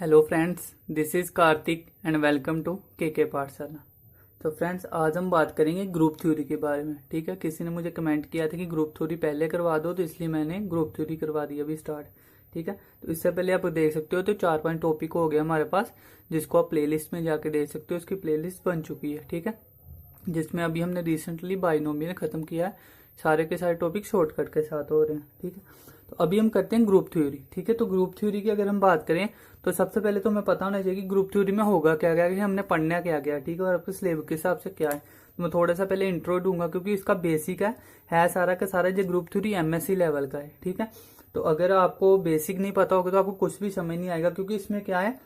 Hello friends, this is Kartik and welcome to K Pathshala. तो friends, आज हम बात करेंगे ग्रुप थ्योरी के बारे में। ठीक है, किसी ने मुझे कमेंट किया था कि ग्रुप थ्योरी पहले करवा दो, तो इसलिए मैंने ग्रुप थ्योरी करवा दी अभी स्टार्ट। ठीक है, तो इससे पहले आप देख सकते हो तो 4-5 टॉपिक हो गया हमारे पास, जिसको आप प्लेलिस्ट में जाके देख सकते हो। उसकी प्लेलिस्ट बन चुकी है। ठीक है, जिसमें अभी हमने रिसेंटली बाइनोमियल खत्म किया है। सारे के सारे टॉपिक शॉर्टकट के साथ हो रहे हैं। ठीक है, तो अभी हम करते हैं ग्रुप थ्योरी। ठीक है, तो ग्रुप थ्योरी की अगर हम बात करें तो सबसे पहले तो हमें पता होना चाहिए कि ग्रुप थ्योरी में होगा क्या क्या, कि हमने पढ़ना क्या क्या। ठीक है, और आपके सिलेबस के हिसाब से क्या है। तो मैं थोड़ा सा पहले इंट्रो दूंगा क्योंकि इसका बेसिक है सारा का सारा। जो ग्रुप थ्योरी एमएससी लेवल का है। ठीक है, तो अगर आपको बेसिक नहीं पता होगा तो आपको कुछ भी समझ नहीं आएगा, क्योंकि इसमें क्या है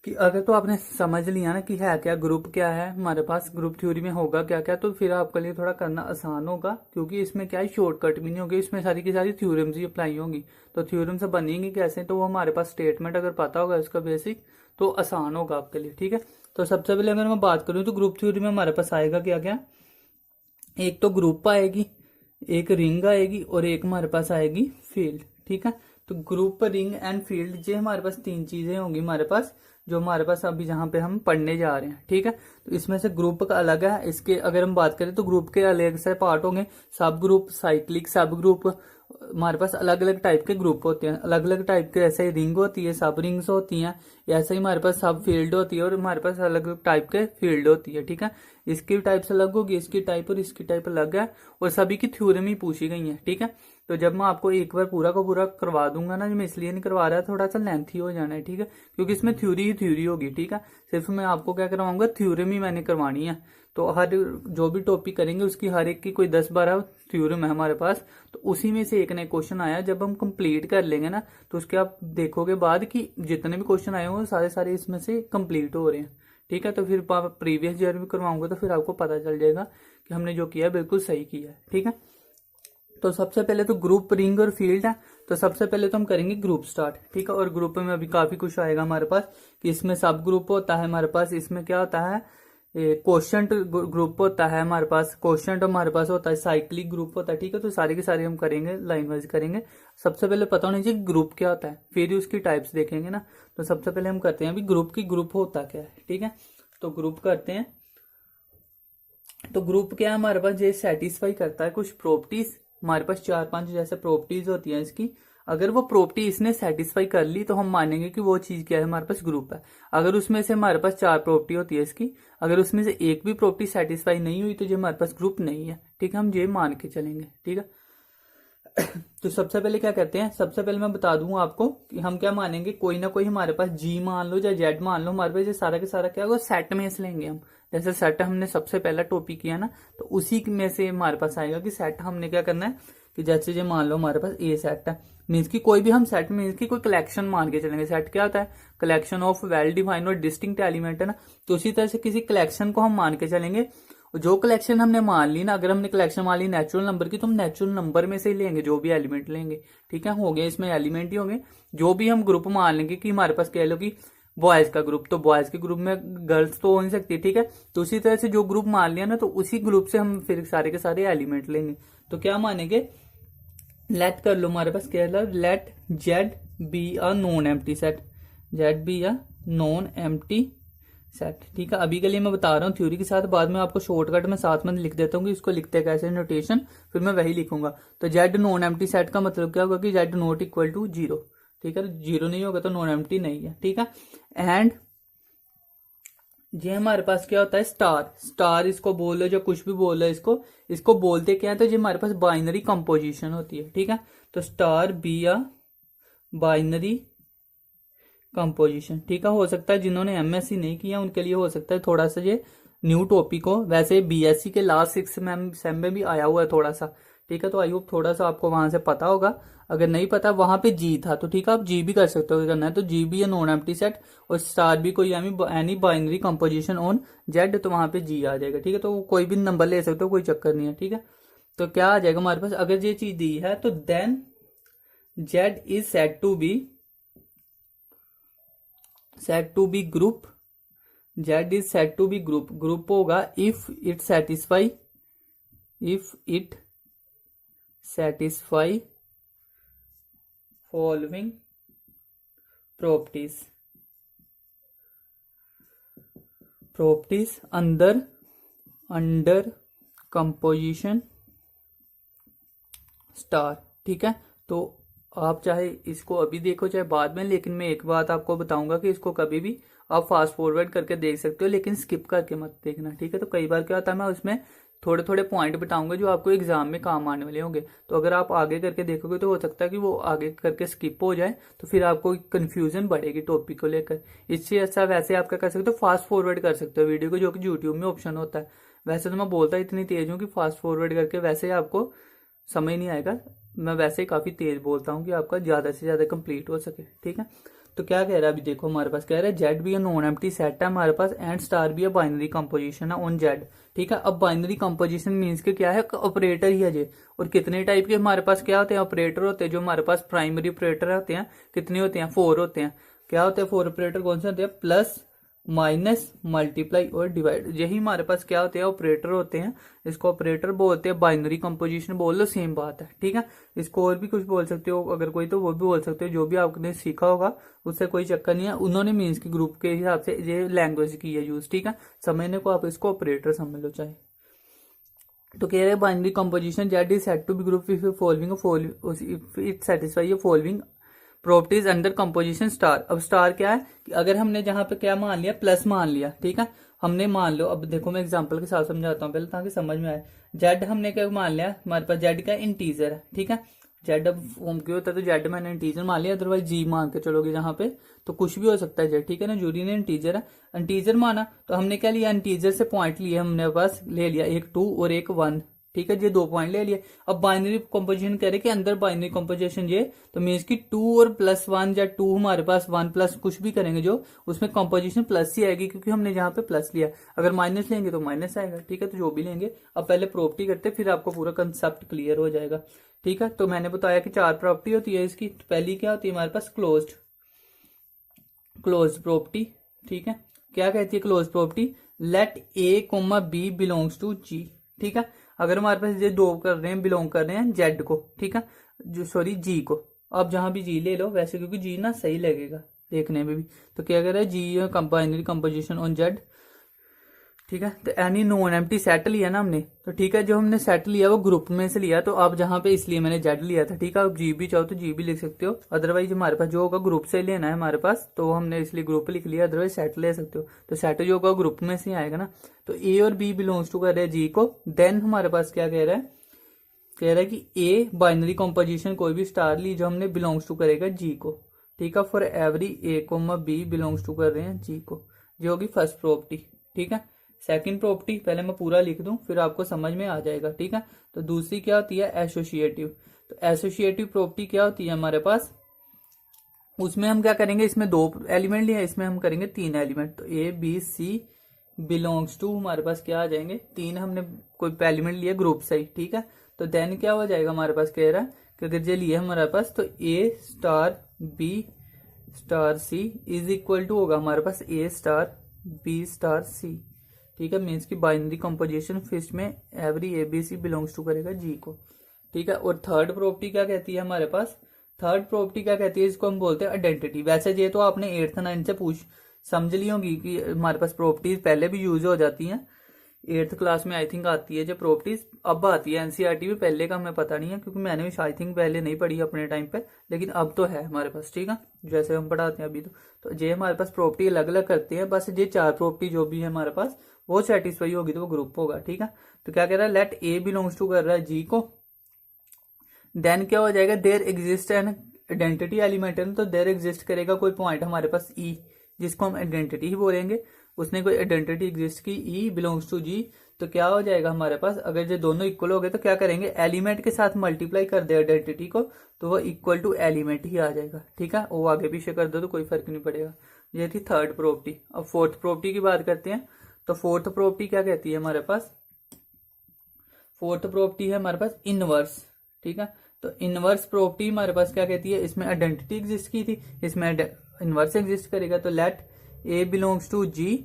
कि अगर तो आपने समझ लिया ना कि है क्या, ग्रुप क्या है हमारे पास, ग्रुप थ्योरी में होगा क्या क्या, तो फिर आपके लिए थोड़ा करना आसान होगा। क्योंकि इसमें क्या है, शॉर्टकट भी नहीं होगी, इसमें सारी की सारी थ्योरम्स ही अप्लाई होंगी। तो थ्योरम से बनेंगी कैसे, तो वो हमारे पास स्टेटमेंट अगर पता होगा इसका बेसिक, तो आसान होगा आपके लिए। ठीक है, तो सबसे पहले अगर मैं बात करूँ तो ग्रुप थ्योरी में हमारे पास आएगा क्या क्या। एक तो ग्रुप आएगी, एक रिंग आएगी, और एक हमारे पास आएगी फील्ड। ठीक है, तो ग्रुप, रिंग एंड फील्ड, ये हमारे पास तीन चीजें होंगी हमारे पास, जो हमारे पास अभी जहां पे हम पढ़ने जा रहे हैं। ठीक है, तो इसमें से ग्रुप का अलग है। इसके अगर हम बात करें तो ग्रुप के अलग से पार्ट होंगे, सब ग्रुप, साइक्लिक सब ग्रुप। हमारे पास अलग अलग टाइप के ग्रुप होते हैं, अलग अलग टाइप के। ऐसे ही रिंग होती है, सब रिंग्स होती हैं। ऐसे ही हमारे पास सब फील्ड होती है, और हमारे पास अलग अलग टाइप के फील्ड होती है। ठीक है, इसकी टाइप से अलग होगी, इसकी टाइप और इसकी टाइप अलग है, और सभी की थ्योरम ही पूछी गई है। ठीक है, तो जब मैं आपको एक बार पूरा का पूरा करवा दूंगा ना, मैं इसलिए नहीं करवा रहा, थोड़ा सा लेंथी हो जाना है। ठीक है, क्योंकि इसमें थ्योरी ही थ्योरी होगी। ठीक है, सिर्फ मैं आपको क्या करवाऊंगा, थ्योरम ही मैंने करवानी है। तो हर जो भी टॉपिक करेंगे उसकी हर एक की कोई 10-12 थ्योरम है हमारे पास। तो उसी में से एक नया क्वेश्चन आया, जब हम कंप्लीट कर लेंगे ना, तो उसके आप देखोगे बाद कि जितने भी क्वेश्चन आए होंगे सारे सारे इसमें से कंप्लीट हो रहे हैं। ठीक है, तो फिर प्रीवियस ईयर भी करवाऊंगा, तो फिर आपको पता चल जाएगा कि हमने जो किया बिल्कुल सही किया है। ठीक है, तो सबसे पहले तो ग्रुप, रिंग और फील्ड है। तो सबसे पहले तो हम करेंगे ग्रुप स्टार्ट। ठीक है, और ग्रुप में अभी काफी कुछ आएगा हमारे पास, कि इसमें सब ग्रुप होता है हमारे पास। इसमें क्या होता है, क्वेश्चन ग्रुप होता है हमारे पास, क्वेश्चन हमारे पास होता है, साइक्लिक ग्रुप होता है। ठीक है, तो सारे के सारे हम करेंगे, लाइन वाइज करेंगे। सबसे पहले पता होना चाहिए ग्रुप क्या होता है, फिर उसकी टाइप्स देखेंगे ना। तो सबसे पहले हम करते हैं अभी ग्रुप की, ग्रुप होता क्या है। ठीक है, तो ग्रुप करते हैं। तो ग्रुप क्या है हमारे पास, ये सेटिस्फाई करता है कुछ प्रॉपर्टीज। हमारे पास 4-5 जैसे प्रॉपर्टीज होती हैं इसकी। अगर वो प्रॉपर्टी इसने सेटिस्फाई कर ली तो हम मानेंगे कि वो चीज क्या है, हमारे पास ग्रुप है। अगर उसमें से हमारे पास 4 प्रॉपर्टी होती है इसकी, अगर उसमें से एक भी प्रॉपर्टी सेटिस्फाई नहीं हुई तो ये हमारे पास ग्रुप नहीं है। ठीक है, हम ये मान के चलेंगे। ठीक है, तो सबसे पहले क्या करते हैं, सबसे पहले मैं बता दूंगा आपको कि हम क्या मानेंगे, कोई ना कोई हमारे पास जी मान लो या जेड मान लो, हमारे पास ये सारा के सारा क्या होगा, सेट में से लेंगे हम। जैसे सेट हमने सबसे पहला टॉपिक किया ना, तो उसी में से हमारे पास आएगा कि सेट हमने क्या करना है, कि जैसे ये मान लो हमारे पास ए सेट है, मीन्स की कोई भी हम सेट मीन्स की कोई कलेक्शन मान के चलेंगे। सेट क्या होता है, कलेक्शन ऑफ वेल डिफाइंड और डिस्टिंक्ट एलिमेंट है ना। तो उसी तरह से किसी कलेक्शन को हम मान के चलेंगे। जो कलेक्शन हमने मान ली ना, अगर हमने कलेक्शन मान ली नेचुरल नंबर की, तो हम नेचुरल नंबर में से ही लेंगे जो भी एलिमेंट लेंगे। ठीक है, हो गए इसमें एलिमेंट ही होंगे। जो भी हम ग्रुप मान लेंगे, कि हमारे पास कह लो कि बॉयज का ग्रुप, तो बॉयज के ग्रुप में गर्ल्स तो हो नहीं सकती। ठीक है, तो उसी तरह से जो ग्रुप मान लिया ना, तो उसी ग्रुप से हम फिर सारे के सारे एलिमेंट लेंगे। तो क्या मानेंगे, लेट कर लो हमारे पास क्या है, let Z be a non empty set, Z be a non empty set. ठीक है, अभी के लिए मैं बता रहा हूँ थ्योरी के साथ, बाद में आपको शॉर्टकट में साथ में लिख देता हूँ कि इसको लिखते कैसे, नोटेशन फिर मैं वही लिखूंगा। तो जेड नॉन एम्प्टी सेट का मतलब क्या होगा, कि जेड नॉट इक्वल टू 0। ठीक है, जीरो नहीं होगा तो नॉन एम्प्टी नहीं है। ठीक है, एंड ये हमारे पास क्या होता है, स्टार, स्टार इसको बोल लो, जो कुछ भी बोल लो इसको, इसको बोलते क्या है, तो ये हमारे पास बाइनरी कंपोजिशन होती है। ठीक है, तो star be a binary composition. ठीक है, हो सकता है जिन्होंने एमएससी नहीं किया उनके लिए हो सकता है थोड़ा सा ये न्यू टॉपिक हो, वैसे बीएससी के लास्ट 6 सेम में भी आया हुआ है थोड़ा सा। ठीक है, तो आई होप थोड़ा सा आपको वहां से पता होगा। अगर नहीं पता वहां पे जी था, तो ठीक है, आप जी भी कर सकते हो, करना है तो जी भी है नॉन एम्प्टी सेट, और स्टार भी कोई any binary composition on Z, तो वहां पे जी आ जाएगा। ठीक है, तो कोई भी नंबर ले सकते हो, कोई चक्कर नहीं है। ठीक है, तो क्या आ जाएगा हमारे पास, अगर ये चीज दी है तो then Z is set to be group, Z is set to be group, group होगा if it satisfy following properties. Properties under composition star. ठीक है, तो आप चाहे इसको अभी देखो चाहे बाद में, लेकिन मैं एक बात आपको बताऊंगा कि इसको कभी भी आप फास्ट फॉरवर्ड करके देख सकते हो, लेकिन स्किप करके मत देखना। ठीक है, तो कई बार क्या होता है मैं उसमें थोड़े थोड़े पॉइंट बताऊंगा जो आपको एग्जाम में काम आने वाले होंगे। तो अगर आप आगे करके देखोगे तो हो सकता है कि वो आगे करके स्किप हो जाए, तो फिर आपको कंफ्यूजन बढ़ेगी टॉपिक को लेकर। इससे अच्छा वैसे आप क्या कर सकते हो, फास्ट फॉरवर्ड कर सकते हो वीडियो को, जो कि यूट्यूब में ऑप्शन होता है। वैसे तो मैं बोलता इतनी तेज हूँ कि फास्ट फॉरवर्ड करके वैसे आपको समझ नहीं आएगा। मैं वैसे ही काफी तेज बोलता हूँ कि आपका ज्यादा से ज्यादा कंप्लीट हो सके। ठीक है, तो क्या कह रहा है अभी देखो, हमारे पास कह रहा है जेड भी नॉन एम्प्टी सेट है हमारे पास, एंड स्टार भी बाइनरी कंपोजिशन है ऑन जेड। ठीक है, अब बाइनरी कंपोजिशन मीन्स के क्या है, ऑपरेटर ही है जे। और कितने टाइप के हमारे पास क्या होते हैं, ऑपरेटर होते हैं। जो हमारे पास प्राइमरी ऑपरेटर होते हैं कितने होते हैं, 4 होते हैं। क्या होते हैं 4 ऑपरेटर, कौन से होते हैं, प्लस माइनस मल्टीप्लाई और डिवाइड। यही हमारे पास क्या होते हैं, ऑपरेटर होते हैं। इसको ऑपरेटर बोलते हैं, बाइनरी कंपोजिशन बोल लो, सेम बात है। ठीक है, इसको और भी कुछ बोल सकते हो अगर कोई, तो वो भी बोल सकते हो। जो भी आपने सीखा होगा उससे कोई चक्कर नहीं है। उन्होंने मीन्स की ग्रुप के हिसाब से ये लैंग्वेज की है यूज। ठीक है, समझने को आप इसको ऑपरेटर समझ लो चाहे। तो कह रहे हैं binary composition Z is set to be group if it satisfy following properties under composition star. अब स्टार क्या है कि अगर हमने जहां पे क्या मान लिया, प्लस मान लिया। ठीक है, हमने मान लो, अब देखो मैं एग्जांपल के साथ समझाता हूँ पहले ताकि समझ में आए। जेड हमने क्या मान लिया, हमारे पास जेड का इंटीजर है। ठीक है, जेड अब फॉर्म क्यों होता है, तो जेड मैंने इंटीजर मान लिया, अदरवाइज जी मान के चलोगे जहां पे, तो कुछ भी हो सकता है जेड। ठीक है ना, जूरी ने इंटीजर है, इंटीजर माना तो हमने क्या लिया, इंटीजर से पॉइंट लिए हमने पास ले लिया, एक 2 और एक 1। ठीक है, ये 2 पॉइंट ले लिए। अब बाइनरी कंपोजिशन कह रहे कि अंदर बाइनरी कंपोजिशन ये, तो मीन्स की 2 और प्लस 1 या 2 हमारे पास 1 प्लस कुछ भी करेंगे जो, उसमें कंपोजिशन प्लस ही आएगी, क्योंकि हमने जहां पे प्लस लिया। अगर माइनस लेंगे तो माइनस आएगा। ठीक है, तो जो भी लेंगे, अब पहले प्रॉपर्टी करते फिर आपको पूरा कंसेप्ट क्लियर हो जाएगा। ठीक है, तो मैंने बताया कि 4 प्रॉपर्टी होती है इसकी। तो पहली क्या होती है हमारे पास, क्लोज्ड प्रॉपर्टी। ठीक है, क्या कहती है close property, let A comma B belongs to G. ठीक है, अगर हमारे पास ये 2 कर रहे हैं, बिलोंग कर रहे हैं जेड को। ठीक है, जो सॉरी जी को, आप जहां भी जी ले लो वैसे, क्योंकि जी ना सही लगेगा देखने में भी। तो क्या कर रहा है, जी बाइनरी कंपोजिशन ऑन जेड। ठीक है, तो एनी नॉन एम्प्टी सेट लिया ना हमने, तो ठीक है, जो हमने सेट लिया वो ग्रुप में से लिया, तो आप जहां पे, इसलिए मैंने जेड लिया था। ठीक है, आप जी भी चाहो तो जी भी लिख सकते हो, अदरवाइज हमारे पास जो होगा ग्रुप से लेना है हमारे पास, तो हमने इसलिए ग्रुप लिख लिया, अदरवाइज सेट ले सकते हो। तो सेट जो होगा ग्रुप में से आएगा ना। तो ए और बी बिलोंग्स टू कर रहे हैं जी को। देन हमारे पास क्या कह रहा है, कह रहा है कि ए बाइनरी कंपोजिशन कोई भी स्टार ली जो हमने बिलोंग्स टू करेगा जी को। ठीक है, for every A comma B belongs to कर रहे हैं जी को, जो होगी फर्स्ट प्रॉपर्टी। ठीक है, सेकंड प्रॉपर्टी पहले मैं पूरा लिख दूं फिर आपको समझ में आ जाएगा। ठीक है, तो दूसरी क्या होती है, एसोसिएटिव। तो एसोसिएटिव प्रॉपर्टी क्या होती है हमारे पास, उसमें हम क्या करेंगे, इसमें 2 एलिमेंट लिए, इसमें हम करेंगे 3 एलिमेंट। तो A B C belongs to हमारे पास क्या आ जाएंगे, 3 हमने कोई एलिमेंट लिए ग्रुप से ही। ठीक है, तो देन क्या हो जाएगा हमारे पास, कह रहा है कि अगर ये लिए हमारे पास, तो A star B star C is equal to होगा हमारे पास A star B star C. ठीक है, मीन्स की बाइनरी कंपोजिशन फिस्ट में एवरी एबीसी बिलोंग्स टू करेगा जी को। ठीक है, और थर्ड प्रॉपर्टी क्या कहती है हमारे पास, थर्ड प्रॉपर्टी क्या कहती है, इसको हम बोलते हैं आइडेंटिटी। वैसे ये तो आपने 8th 9th से पूछ समझ ली होगी कि हमारे पास प्रॉपर्टीज पहले भी यूज हो जाती हैं। 8th क्लास में आई थिंक आती है जो प्रॉपर्टीज, अब आती है एनसीईआरटी में, पहले का हमें पता नहीं है क्योंकि मैंने भी आई थिंक पहले नहीं पढ़ी अपने टाइम पे, लेकिन अब तो है हमारे पास। ठीक है, जैसे हम पढ़ाते हैं अभी तो ये हमारे पास प्रॉपर्टी अलग अलग करते हैं, बस ये 4 प्रॉपर्टी जो भी है हमारे पास वो सेटिस्फाई होगी तो वो ग्रुप होगा। ठीक है, तो क्या कह रहा है, लेट ए बिलोंग्स टू कर रहा है जी को। देन क्या हो जाएगा, there exist an identity element है, तो देयर एग्जिस्ट करेगा कोई पॉइंट हमारे पास ई, जिसको हम आइडेंटिटी ही बोलेंगे। उसने कोई आइडेंटिटी एग्जिस्ट की, ई बिलोंग्स टू जी। तो क्या हो जाएगा हमारे पास, अगर ये दोनों इक्वल हो गए तो क्या करेंगे, एलिमेंट के साथ मल्टीप्लाई कर दे आइडेंटिटी को, तो वो इक्वल टू एलिमेंट ही आ जाएगा। ठीक है, वो आगे पीछे कर दो तो कोई फर्क नहीं पड़ेगा। ये थी थर्ड प्रॉपर्टी। अब फोर्थ प्रॉपर्टी की बात करते हैं। तो फोर्थ प्रॉपर्टी क्या कहती है हमारे पास, फोर्थ प्रॉपर्टी है हमारे पास इनवर्स। ठीक है, तो इनवर्स प्रॉपर्टी हमारे पास क्या कहती है, इसमें आइडेंटिटी एग्जिस्ट की थी, इसमें इनवर्स एग्जिस्ट करेगा। तो let A belongs to G,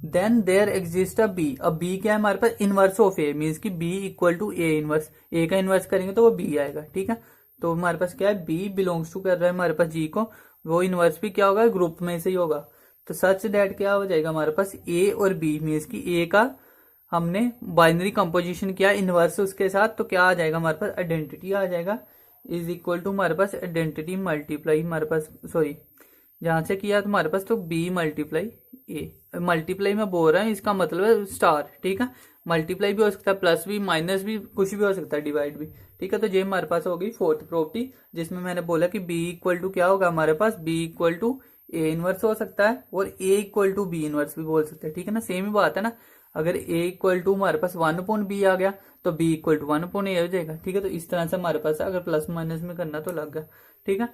then there exist a B. अब बी क्या है हमारे पास, इनवर्स ऑफ ए, मीन्स की B equal to A inverse. A का इनवर्स करेंगे तो वो बी आएगा। ठीक है, तो हमारे पास क्या है, बी बिलोंग्स टू कर रहा है हमारे पास जी को, वो इनवर्स भी क्या होगा, ग्रुप में से ही होगा। तो सच दैट क्या हो जाएगा हमारे पास ए और बी मीन्स की ए का हमने बाइनरी कंपोजिशन किया इनवर्स उसके साथ, तो क्या आ जाएगा हमारे पास आइडेंटिटी आ जाएगा इज इक्वल टू हमारे पास आइडेंटिटी मल्टीप्लाई हमारे पास सॉरी जहां से किया तो हमारे पास तो बी मल्टीप्लाई ए, मल्टीप्लाई में बोल रहा है इसका मतलब है स्टार, ठीक है। मल्टीप्लाई भी हो सकता है, प्लस भी, माइनस भी, कुछ भी हो सकता है, डिवाइड भी, ठीक है। तो ये हमारे पास हो गई फोर्थ प्रॉपर्टी, जिसमें मैंने बोला कि बी इक्वल टू क्या होगा हमारे पास, B equal to A inverse हो सकता है और A equal to B inverse भी बोल सकते हैं, ठीक है ना। सेम ही बात है ना, अगर ए इक्वल टू हमारे पास 1/b आ गया तो बी इक्वल टू 1/a हो जाएगा, ठीक है। तो इस तरह से हमारे पास अगर प्लस माइनस में करना तो लग गया, ठीक है।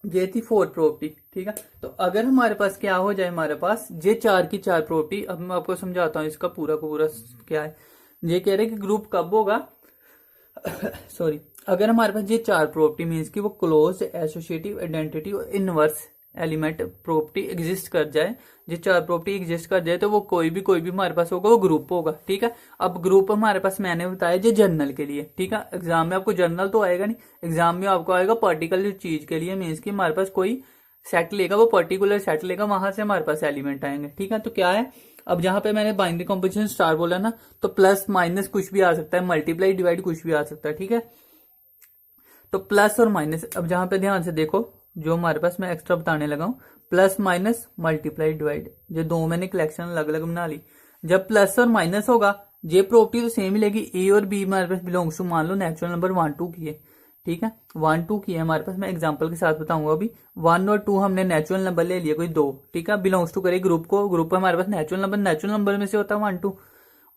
ये थी फोर्थ प्रॉपर्टी, ठीक है। तो अगर हमारे पास क्या हो जाए, हमारे पास ये चार की चार प्रॉपर्टी, अब मैं आपको समझाता हूँ इसका पूरा का पूरा क्या है। ये कह रहे हैं कि ग्रुप कब होगा सॉरी, अगर हमारे पास ये चार प्रॉपर्टी मीन्स कि वो क्लोज, एसोसिएटिव, आइडेंटिटी और इनवर्स एलिमेंट प्रॉपर्टी एग्जिस्ट कर जाए, जो चार प्रॉपर्टी एग्जिस्ट कर जाए तो वो कोई भी हमारे पास होगा, वो ग्रुप होगा, ठीक है। अब ग्रुप हमारे पास मैंने बताया जो जर्नल के लिए, ठीक है। एग्जाम में आपको जर्नल तो आएगा नहीं, एग्जाम में आपको आएगा पर्टिकुलर चीज के लिए, मीन्स की हमारे पास कोई सेट लेगा, वो पर्टिकुलर सेट लेगा, वहां से हमारे पास एलिमेंट आएंगे, ठीक है। तो क्या है, अब जहां पे मैंने बाइनरी कंपोजिशन स्टार बोला ना, तो प्लस माइनस कुछ भी आ सकता है, मल्टीप्लाई डिवाइड कुछ भी आ सकता है, ठीक है। तो प्लस और माइनस, अब जहां पे ध्यान से देखो, जो हमारे पास मैं एक्स्ट्रा बताने लगा हूं, प्लस माइनस मल्टीप्लाई डिवाइड, जो दो मैंने कलेक्शन अलग अलग बना ली। जब प्लस और माइनस होगा ये प्रॉपर्टी तो सेम ही लेगी, ए और बी हमारे पास बिलोंग्स टू, मान लो नेचुरल नंबर 1 2 की है, ठीक है। 1 2 की है हमारे पास, मैं एग्जांपल के साथ बताऊंगा अभी। 1 और 2 हमने नेचुरल नंबर ले लिया कोई दो, ठीक है, बिलोंग्स टू करे ग्रुप को, ग्रुप हमारे पास नेचुरल नंबर में से होता है 1 2,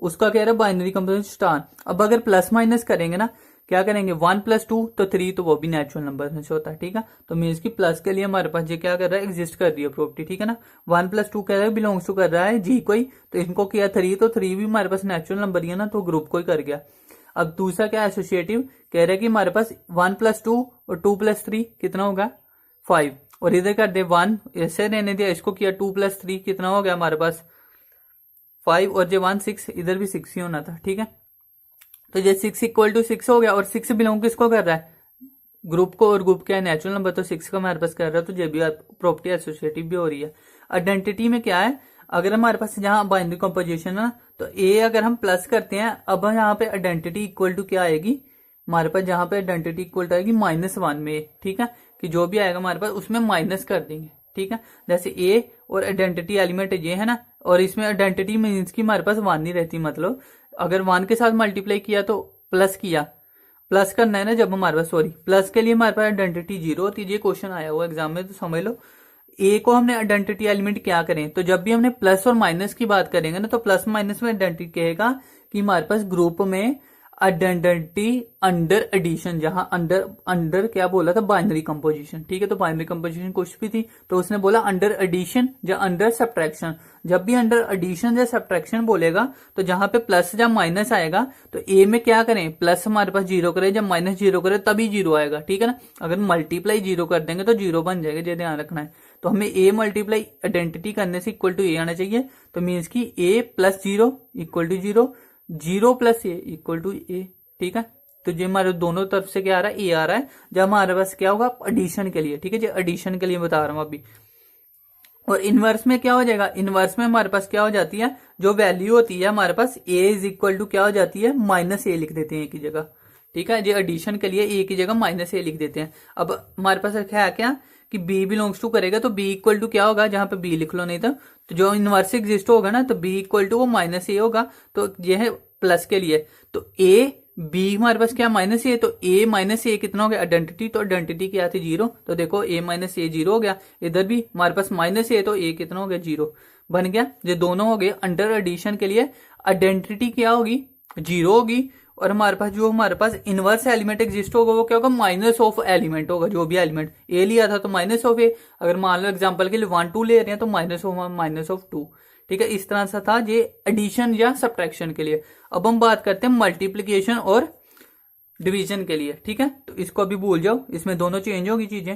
उसका कह रहा है बाइनरी कंपोजिशन स्टार। अब अगर प्लस माइनस करेंगे ना, क्या करेंगे 1 + 2 तो 3, तो वो भी नेचुरल नंबर में से होता है, ठीक है। तो मीन्स की प्लस के लिए हमारे पास ये क्या कर रहा है, एग्जिस्ट कर रही है प्रॉपर्टी, ठीक है ना। 1 + 2 कह रहा है बिलोंग्स टू कर रहा है जी कोई, तो इनको किया 3, तो 3 भी हमारे पास नेचुरल नंबर ही है ना, तो ग्रुप को ही कर गया। अब दूसरा क्या एसोसिएटिव, कह रहा है कि हमारे पास 1 + 2 और 2 + 3 कितना होगा 5, और इधर कर दे 1 ऐसे रहने दिया, इसको किया 2 + 3 कितना हो गया हमारे पास 5, और जो 1 6, इधर भी 6 ही होना था, ठीक है। तो ये 6 = 6 हो गया, और 6 बिलोंग किसको कर रहा है, ग्रुप को, और ग्रुप क्या है नेचुरल नंबर, तो 6 का हमारे पास कर रहा है, तो ये भी प्रॉपर्टी एसोसिएटिव भी हो रही है। आइडेंटिटी में क्या है, अगर हमारे पास जहां बाइनरी कंपोजिशन है तो ए अगर हम प्लस करते हैं, अब यहाँ पे आइडेंटिटी इक्वल टू क्या आएगी हमारे पास, जहां पे आइडेंटिटी इक्वल टू आएगी -1 में, ठीक है, कि जो भी आएगा हमारे पास उसमें माइनस कर देंगे, ठीक है। जैसे ए और आइडेंटिटी एलिमेंट ये है ना, और इसमें आइडेंटिटी मीन्स की हमारे पास 1 नहीं रहती, मतलब अगर 1 के साथ मल्टीप्लाई किया तो प्लस किया, प्लस करना है ना जब हमारे पास, सॉरी प्लस के लिए हमारे पास आइडेंटिटी 0 होती है। ये क्वेश्चन आया हुआ एग्जाम में, तो समझ लो ए को हमने आइडेंटिटी एलिमेंट क्या करें, तो जब भी हमने प्लस और माइनस की बात करेंगे ना, तो प्लस माइनस में आइडेंटिटी कहेगा कि हमारे पास ग्रुप में आइडेंटिटी अंडर एडिशन, जहां अंडर क्या बोला था, बाइनरी कंपोजिशन, ठीक है। तो बाइनरी कंपोजिशन कुछ भी थी, तो उसने बोला अंडर एडिशन या अंडर सब्ट्रैक्शन। जब भी अंडर एडिशन या सब्ट्रैक्शन बोलेगा, तो जहां पे प्लस या माइनस आएगा, तो ए में क्या करें, प्लस हमारे पास 0 करे, जब माइनस 0 करे तभी 0 आएगा, ठीक है ना। अगर मल्टीप्लाई 0 कर देंगे तो 0 बन जाएगा, ये ध्यान रखना है। तो हमें ए मल्टीप्लाई आइडेंटिटी करने से इक्वल टू ए आना चाहिए, तो मीन्स की ए + 0 = 0, 0 + a = a, ठीक है। तो ये हमारे दोनों तरफ से क्या आ रहा है, ए आ रहा है। जब हमारे पास क्या होगा एडिशन के लिए, ठीक है, जो एडिशन के लिए बता रहा हूं अभी। और इनवर्स में क्या हो जाएगा, इनवर्स में हमारे पास क्या हो जाती है, जो वैल्यू होती है हमारे पास ए = क्या हो जाती है, -a लिख देते हैं एक ही जगह, ठीक है। जो एडिशन के लिए ए की जगह -a लिख देते हैं। अब हमारे पास है क्या कि b बिलोंग्स टू करेगा, तो b = क्या होगा, जहां पे b लिख लो, नहीं तो जो इनवर्स एग्जिस्ट होगा ना, तो b = वो -a होगा, तो ये है प्लस के लिए, तो a b हमारे पास क्या -a, तो a -a कितना हो गया आइडेंटिटी, तो आइडेंटिटी क्या थी 0, तो देखो a -a 0 हो गया, इधर भी हमारे पास -a, तो a कितना हो गया 0 बन गया। ये दोनों हो गए अंडर एडिशन के लिए, आइडेंटिटी क्या होगी 0 होगी, और हमारे पास जो हमारे पास इनवर्स एलिमेंट एग्जिस्ट होगा वो क्या होगा, माइनस ऑफ एलिमेंट होगा। जो भी एलिमेंट ए लिया था तो -a, अगर मान लो एग्जांपल के लिए 1 2 ले रहे हैं तो -(2), ठीक है। इस तरह से था ये एडिशन या सब्ट्रैक्शन के लिए। अब हम बात करते हैं मल्टीप्लीकेशन और डिवीजन के लिए, ठीक है। तो इसको अभी भूल जाओ, इसमें दोनों चेंज होगी चीजें,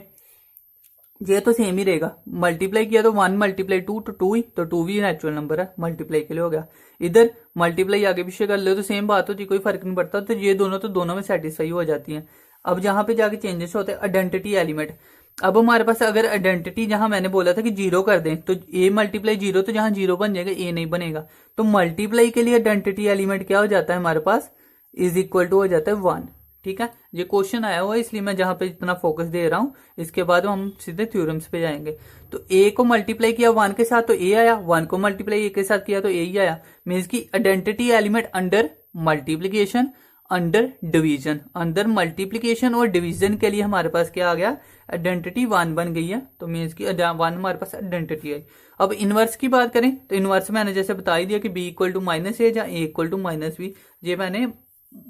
ये तो सेम ही रहेगा। मल्टीप्लाई किया तो 1 × 2 तो 2 ही, तो 2 भी नेचुरल नंबर है, मल्टीप्लाई के लिए हो गया। इधर मल्टीप्लाई आगे पीछे कर लो तो सेम बात होती, कोई फर्क नहीं पड़ता, तो ये दोनों में सेटिस्फाई हो जाती हैं। अब जहां पे जाके चेंजेस होते हैं आइडेंटिटी एलिमेंट, अब हमारे पास अगर आइडेंटिटी जहां मैंने बोला था कि जीरो कर दें तो ए मल्टीप्लाई जीरो, तो जहां जीरो बन जाएगा ए नहीं बनेगा। तो मल्टीप्लाई के लिए आइडेंटिटी एलिमेंट क्या हो जाता है हमारे पास, इज इक्वल टू हो जाता है 1। ठीक है, ये क्वेश्चन आया हुआ है इसलिए मैं जहां पे इतना फोकस दे रहा हूं। इसके बाद हम सीधे थ्योरम्स पे जाएंगे। तो ए को मल्टीप्लाई किया 1 के साथ तो ए आया, 1 को मल्टीप्लाई ए के साथ किया तो ए ही आया। मीन्स की identity element under multiplication, under division, अंदर मल्टीप्लीकेशन और डिवीजन के लिए हमारे पास क्या आ गया, आइडेंटिटी 1 बन गई है। तो मीन्स की 1 हमारे पास आइडेंटिटी है। अब इनवर्स की बात करें तो इनवर्स मैंने जैसे बता ही दिया कि बी इक्वल टू माइनस ए या ए इक्वल टू माइनस बी, ये मैंने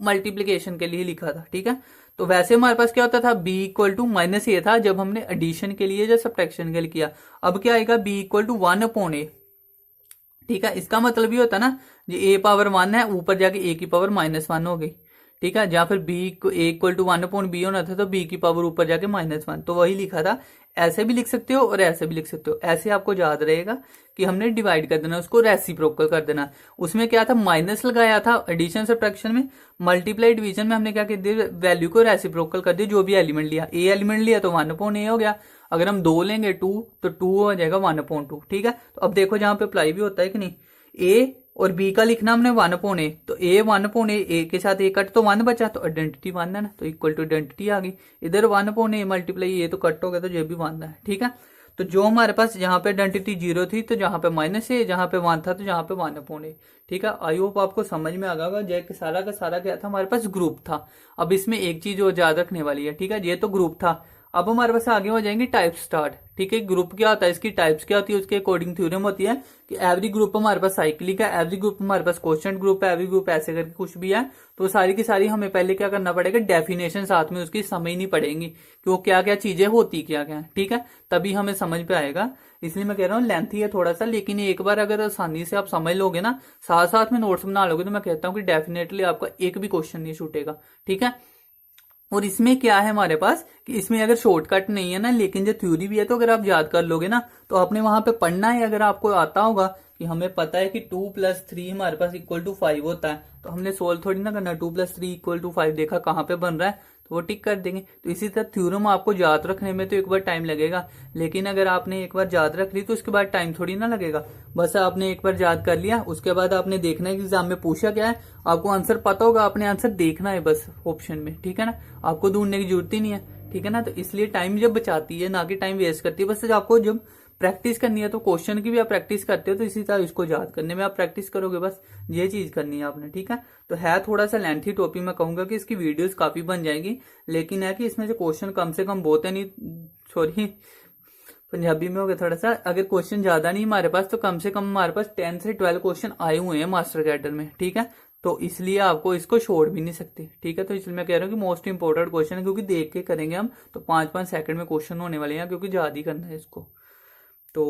मल्टीप्लीकेशन के लिए लिखा था। ठीक है, तो वैसे हमारे पास क्या होता था, बी इक्वल टू माइनस ए था जब हमने एडिशन के लिए या सब्ट्रैक्शन के लिए किया। अब क्या आएगा, बी इक्वल टू 1 अपॉन ए। ठीक है, इसका मतलब ये होता ना, ये ए पावर 1 है, ऊपर जाके ए की पावर -1 हो गई। ठीक है, जहां फिर B A equal to 1 upon B होना था तो बी की पावर ऊपर जाके -1, तो वही लिखा था। ऐसे भी लिख सकते हो और ऐसे भी लिख सकते हो। ऐसे आपको याद रहेगा कि हमने डिवाइड कर देना, उसको रेसिप्रोकल कर देना। उसमें क्या था, माइनस लगाया था एडिशन सब्ट्रैक्शन में, मल्टीप्लाई डिवीजन में हमने क्या कर दिया, वैल्यू को रेसिप्रोकल कर दिया। जो भी एलिमेंट लिया, ए एलिमेंट लिया तो 1 अपॉन ए हो गया। अगर हम 2 लेंगे 2 तो 2 हो जाएगा 1 अपॉन 2। ठीक है, तो अब देखो जहां पे अप्लाई भी होता है कि नहीं, ए और बी का लिखना हमने 1 अपॉन ए, तो ए 1 अपॉन ए के साथ ए कट तो 1 बचा, तो आइडेंटिटी 1 है ना, तो इक्वल टू आइडेंटिटी आ गई। इधर 1 अपॉन ए मल्टीप्लाई ए तो कट हो गया, तो ये भी 1 है। ठीक है, तो जो हमारे पास जहां पे आइडेंटिटी 0 थी तो जहां पे माइनस ए, जहां पे 1 था तो जहां पे 1 अपॉन ए। ठीक है, आई होप आपको समझ में आ गया होगा। जय सारा का सारा क्या था, हमारे पास ग्रुप था। अब इसमें एक चीज और याद रखने वाली है। ठीक है, ये तो ग्रुप था। अब हमारे पास आगे हो जाएंगे टाइप स्टार्ट। ठीक है, ग्रुप क्या होता है, इसकी टाइप्स क्या होती है, उसके अकॉर्डिंग थ्योरम होती है कि एवरी ग्रुप हमारे पास साइक्लिक है, एवरी ग्रुप हमारे पास क्वोशंट ग्रुप है, एवरी ग्रुप ऐसे करके कुछ भी है। तो सारी की सारी हमें पहले क्या करना पड़ेगा, डेफिनेशन साथ में उसकी समझनी पड़ेगी कि वो क्या क्या चीजें होती क्या क्या। ठीक है, तभी हमें समझ पे आएगा। इसलिए मैं कह रहा हूँ लेंथी है थोड़ा सा, लेकिन एक बार अगर आसानी से आप समझ लोगे ना, साथ साथ में नोट्स बना लोगे, तो मैं कहता हूँ कि डेफिनेटली आपका एक भी क्वेश्चन नहीं छूटेगा। ठीक है, और इसमें क्या है हमारे पास कि इसमें अगर शॉर्टकट नहीं है ना, लेकिन जो थ्योरी भी है, तो अगर आप याद कर लोगे ना तो आपने वहां पे पढ़ना है। अगर आपको आता होगा कि हमें पता है कि 2 + 3 हमारे पास इक्वल टू 5 होता है, तो हमने सोल्व थोड़ी ना करना, 2 + 3 इक्वल टू 5 देखा कहाँ पे बन रहा है तो वो टिक कर देंगे। तो इसी तरह थ्योरम आपको याद रखने में तो एक बार टाइम लगेगा, लेकिन अगर आपने एक बार याद रख ली तो उसके बाद टाइम थोड़ी ना लगेगा। बस आपने एक बार याद कर लिया, उसके बाद आपने देखना है कि एग्जाम में पूछा क्या है, आपको आंसर पता होगा, आपने आंसर देखना है बस ऑप्शन में। ठीक है ना, आपको ढूंढने की जरूरत ही नहीं है। ठीक है ना, तो इसलिए टाइम जब बचाती है, ना कि टाइम वेस्ट करती है। बस आपको जब प्रैक्टिस करनी है तो क्वेश्चन की भी आप प्रैक्टिस करते हो, तो इसी तरह इसको याद करने में आप प्रैक्टिस करोगे, बस ये चीज करनी है आपने। ठीक है, तो है थोड़ा सा लेंथी टॉपिक, मैं कहूंगा कि इसकी वीडियोस काफी बन जाएंगी, लेकिन है कि इसमें से क्वेश्चन कम से कम बहुत है, नहीं सॉरी पंजाबी में हो गया थोड़ा सा। अगर क्वेश्चन ज्यादा नहीं हमारे पास तो कम से कम हमारे पास 10 से 12 क्वेश्चन आए हुए हैं मास्टर कैडर में। ठीक है, तो इसलिए आपको इसको छोड़ भी नहीं सकते। ठीक है, तो इसलिए मैं कह रहा हूँ कि मोस्ट इंपोर्टेंट क्वेश्चन है, क्योंकि देख के करेंगे हम तो 5-5 सेकंड में क्वेश्चन होने वाले हैं, क्योंकि याद ही करना है इसको। तो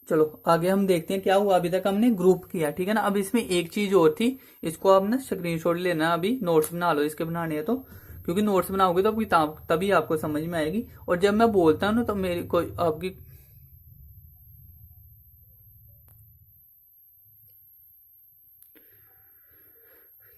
चलो आगे हम देखते हैं क्या हुआ। अभी तक हमने ग्रुप किया, ठीक है ना। अब इसमें एक चीज और थी, इसको आप ना स्क्रीनशॉट लेना, अभी नोट्स बना लो इसके बनाने हैं तो, क्योंकि नोट्स बनाओगे तो तभी आपको समझ में आएगी। और जब मैं बोलता हूँ ना तो मेरी कोई आपकी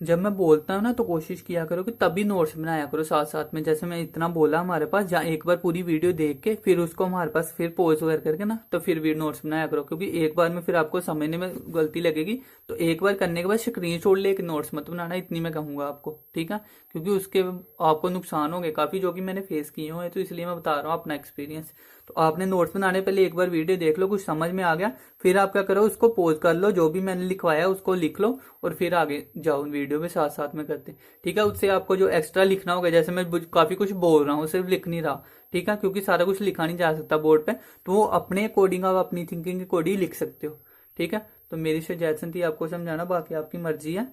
जब मैं बोलता हूँ ना तो कोशिश किया करो कि तभी नोट्स बनाया करो साथ साथ में। जैसे मैं इतना बोला हमारे पास, जहाँ एक बार पूरी वीडियो देख के फिर उसको हमारे पास फिर पॉज वगैरह करके ना तो फिर भी नोट्स बनाया करो, क्योंकि एक बार में फिर आपको समझने में गलती लगेगी। तो एक बार करने के बाद स्क्रीनशॉट लेके नोट्स मत बनाना, इतनी मैं कहूंगा आपको। ठीक है, क्योंकि उसके आपको नुकसान होंगे काफी, जो कि मैंने फेस किए हुए हैं, तो इसलिए मैं बता रहा हूँ अपना एक्सपीरियंस। तो आपने नोट्स बनाने पहले एक बार वीडियो देख लो, कुछ समझ में आ गया, फिर आप क्या करो उसको पॉज कर लो, जो भी मैंने लिखवाया उसको लिख लो और फिर आगे जाओ वीडियो में साथ साथ में करते। ठीक है, उससे आपको जो एक्स्ट्रा लिखना होगा, जैसे मैं काफी कुछ बोल रहा हूँ सिर्फ लिख नहीं रहा, ठीक है, क्योंकि सारा कुछ लिखा नहीं जा सकता बोर्ड पे, तो वो अपने अकॉर्डिंग आप अपनी थिंकिंग के अकॉर्डिंग लिख सकते हो। ठीक है, तो मेरी सजेशन थी आपको समझाना, बाकी आपकी मर्जी है।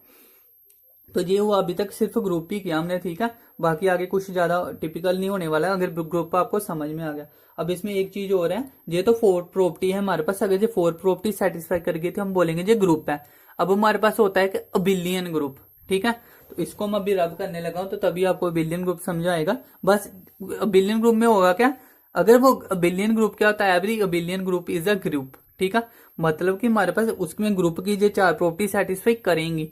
तो ये हुआ अभी तक सिर्फ ग्रुप ही किया हमने। ठीक है, बाकी आगे कुछ ज्यादा टिपिकल नहीं होने वाला है, अगर ग्रुप आपको समझ में आ गया। अब इसमें एक चीज और है, ये तो 4 प्रॉपर्टी है हमारे पास, अगर ये 4 प्रॉपर्टी सेटिस्फाई कर गई तो हम बोलेंगे ये ग्रुप है। अब हमारे पास होता है कि अबिलियन ग्रुप। ठीक है, तो इसको मैं अभी रब करने लगा हूं तो तभी आपको अबिलियन ग्रुप समझ आएगा। बस अबिलियन ग्रुप में होगा क्या, अगर वो अबिलियन ग्रुप क्या होता है, every abelian group is a group. ठीक है, मतलब कि हमारे पास उसमें ग्रुप की जो 4 प्रॉपर्टी सेटिस्फाई करेंगी,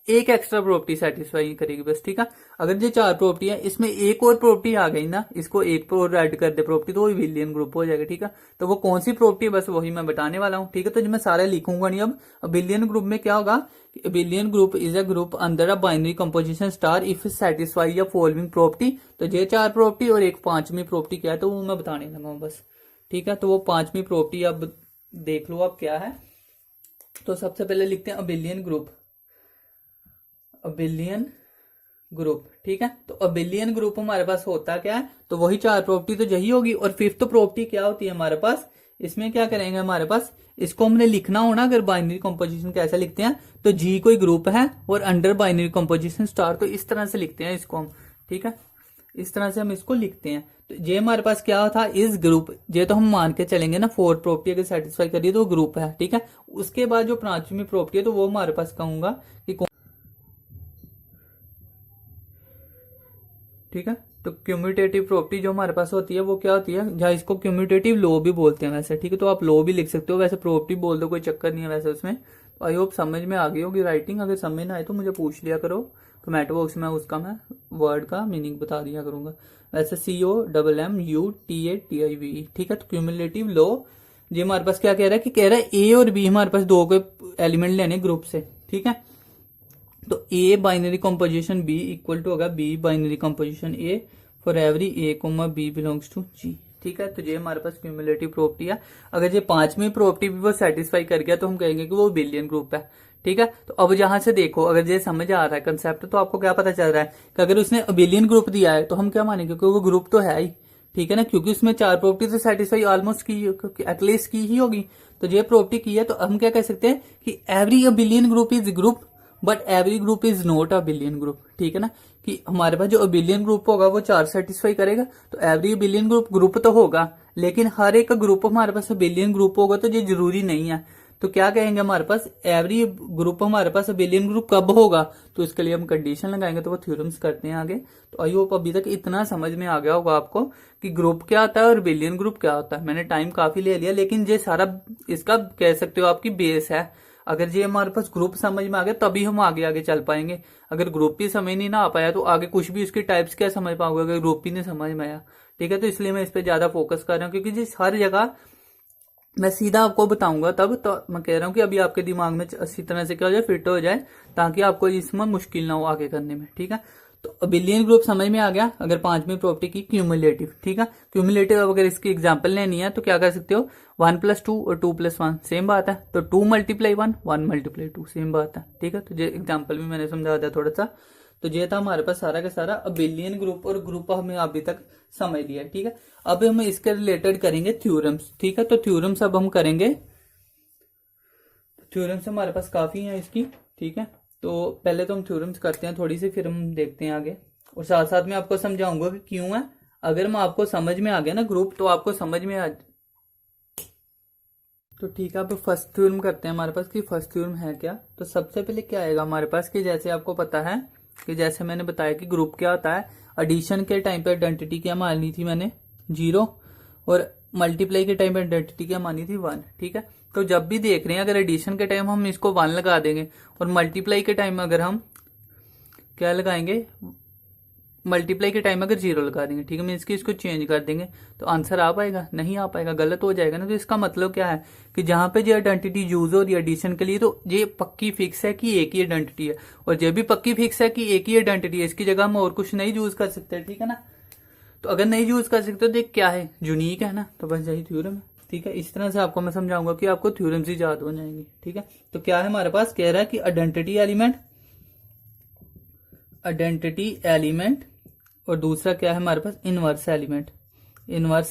एक एक्स्ट्रा प्रॉपर्टी सेटिस्फाई करेगी बस, ठीक है। अगर ये 4 प्रॉपर्टी है, इसमें एक और प्रॉपर्टी आ गई ना, इसको एक पर और ऐड कर दे प्रॉपर्टी, तो वो अबिलियन ग्रुप हो जाएगा, ठीक है। तो वो कौन सी प्रॉपर्टी है बस वही मैं बताने वाला हूँ, ठीक है। तो जो मैं सारा लिखूंगा नहीं अब। अबिलियन ग्रुप में क्या होगा, abelian group is a group under a binary composition star if satisfy a following property. तो ये 4 प्रॉपर्टी और एक 5वीं प्रॉपर्टी क्या है, तो वो मैं बताने लगा हूँ बस, ठीक है। तो वो 5वीं प्रॉपर्टी अब देख लो अब क्या है। तो सबसे पहले लिखते हैं अबिलियन ग्रुप, अबिलियन ग्रुप, ठीक है। तो अबिलियन ग्रुप हमारे पास होता क्या है, तो वही 4 प्रॉपर्टी तो यही होगी। और 5th प्रॉपर्टी क्या होती है हमारे पास, इसमें क्या करेंगे हमारे पास, इसको हमने लिखना हो ना, अगर बाइनरी कंपोजिशन कैसे लिखते हैं, तो जी कोई ग्रुप है और अंडर बाइनरी कंपोजिशन स्टार, तो इस तरह से लिखते हैं इसको हम, ठीक है। इस तरह से हम इसको लिखते हैं। तो ये हमारे पास क्या था, इस ग्रुप, ये तो हम मान के चलेंगे ना 4 प्रॉपर्टी अगर सेटिस्फाई करिए तो वो ग्रुप है, ठीक है। उसके बाद जो 5वीं प्रॉपर्टी है तो वो हमारे पास कहूंगा कि, ठीक है। तो क्यूम्यूटेटिव प्रॉपर्टी जो हमारे पास होती है वो क्या होती है, जहाँ इसको क्यूम्यूटेटिव लो भी बोलते हैं वैसे, ठीक है। तो आप लो भी लिख सकते हो, वैसे प्रॉपर्टी बोल दो, कोई चक्कर नहीं है वैसे उसमें। तो आई होप समझ में आ गई होगी राइटिंग, अगर समझ ना आए तो मुझे पूछ लिया करो कमेंट बॉक्स में, उसका मैं वर्ड का मीनिंग बता दिया करूंगा। वैसे COMMUTATIVE, ठीक है। तो क्यूमुलेटिव लो ये हमारे पास क्या कह रहा है, कि कह रहा है ए और बी हमारे पास 2 को एलिमेंट लेने ग्रुप से, ठीक है। तो A binary composition B equal to होगा B binary composition A for every A comma B belongs to G, ठीक है। तो ये हमारे पास क्यूमुलेटिव प्रॉपर्टी है। अगर ये 5वीं प्रॉपर्टी भी वो सेटिस्फाई कर गया तो हम कहेंगे कि वो बिलियन ग्रुप है, ठीक है। तो अब यहां से देखो, अगर ये समझ आ रहा है कंसेप्ट, तो आपको क्या पता चल रहा है कि अगर उसने बिलियन ग्रुप दिया है तो हम क्या मानेंगे, क्योंकि वो ग्रुप तो है ही, ठीक है ना, क्योंकि उसमें 4 प्रॉपर्टी तो सेटिस्फाई ऑलमोस्ट की, एटलीस्ट की ही होगी। तो ये प्रॉपर्टी की है, तो हम क्या कह सकते हैं कि every abelian group is group but every group is not a billion group, ठीक है ना। कि हमारे पास जो अबिलियन ग्रुप होगा वो 4 सेटिस्फाई करेगा, तो एवरी अबिलियन ग्रुप ग्रुप तो होगा, लेकिन हर एक ग्रुप हमारे पास अबिलियन ग्रुप होगा तो ये जरूरी नहीं है। तो क्या कहेंगे हमारे पास, एवरी ग्रुप हमारे पास अबिलियन ग्रुप कब होगा, तो इसके लिए हम कंडीशन लगाएंगे, तो वो थ्योरम्स करते हैं आगे। तो आई होप अभी तक इतना समझ में आ गया होगा आपको कि ग्रुप क्या होता है और बिलियन ग्रुप क्या होता है। मैंने टाइम काफी ले लिया, लेकिन ये सारा इसका कह सकते हो आपकी बेस है। अगर ये हमारे पास ग्रुप समझ में आ गया तभी हम आगे आगे चल पाएंगे। अगर ग्रुप ही समझ नहीं ना आ पाया तो आगे कुछ भी उसकी टाइप्स क्या समझ पाओगे, अगर ग्रुप ही नहीं समझ में आया, ठीक है। तो इसलिए मैं इस पर ज्यादा फोकस कर रहा हूँ, क्योंकि जिस हर जगह मैं सीधा आपको बताऊंगा, तब तो मैं कह रहा हूँ कि अभी आपके दिमाग में अच्छी तरह से क्या हो जाए, फिट हो जाए, ताकि आपको इसमें मुश्किल ना हो आगे करने में, ठीक है। तो अबिलियन ग्रुप समझ में आ गया। अगर 5वीं प्रॉपर्टी की क्यूमुलेटिव, ठीक है। क्यूमुलेटिव अगर इसकी एग्जांपल लेनी है तो क्या कर सकते हो, 1+2 और 2+1 सेम बात है, तो 2 × 1 1 × 2 सेम बात है, ठीक है। तो ये एग्जाम्पल भी मैंने समझा दिया थोड़ा सा। तो ये था हमारे पास सारा का सारा अबिलियन ग्रुप, और ग्रुप हमने अभी तक समझ लिया, ठीक है। अब हम इसके रिलेटेड करेंगे थ्योरम्स, ठीक है। तो थ्योरम्स अब हम करेंगे, थ्योरम्स हमारे पास काफी हैं इसकी, ठीक है। तो पहले तो हम थ्योरम्स करते हैं थोड़ी सी, फिर हम देखते हैं आगे, और साथ साथ में आपको समझाऊंगा कि क्यों है। अगर मैं आपको समझ में आ गया ना ग्रुप, तो आपको समझ में आ, तो ठीक है। अब फर्स्ट थ्योरम करते हैं हमारे पास कि फर्स्ट थ्योरम है क्या। तो सबसे पहले क्या आएगा हमारे पास, कि जैसे आपको पता है कि जैसे मैंने बताया कि ग्रुप क्या होता है, एडिशन के टाइम पे आइडेंटिटी क्या मानी थी मैंने, 0, और मल्टीप्लाई के टाइम पे आइडेंटिटी क्या मानी थी, 1, ठीक है। तो जब भी देख रहे हैं, अगर एडिशन के टाइम हम इसको 1 लगा देंगे, और मल्टीप्लाई के टाइम अगर हम क्या लगाएंगे, मल्टीप्लाई के टाइम अगर 0 लगा देंगे, ठीक है, मीन्स कि इसको चेंज कर देंगे, तो आंसर आ पाएगा, नहीं आ पाएगा, गलत हो जाएगा ना। तो इसका मतलब क्या है कि जहां पे जो आइडेंटिटी यूज हो रही है एडिशन के लिए, तो ये पक्की फिक्स है कि एक ही आइडेंटिटी है, और ये भी पक्की फिक्स है कि एक ही आइडेंटिटी है, इसकी जगह हम और कुछ नहीं यूज कर सकते, ठीक है ना। तो अगर नहीं यूज कर सकते तो क्या है, यूनिक है ना, तो बस यही थ्योरम है, ठीक है। इस तरह से आपको मैं समझाऊंगा कि आपको थ्योरम्स ही याद हो जाएंगे, ठीक है। तो क्या है हमारे पास, कह रहा है कि आइडेंटिटी एलिमेंट, और दूसरा क्या है हमारे पास, इनवर्स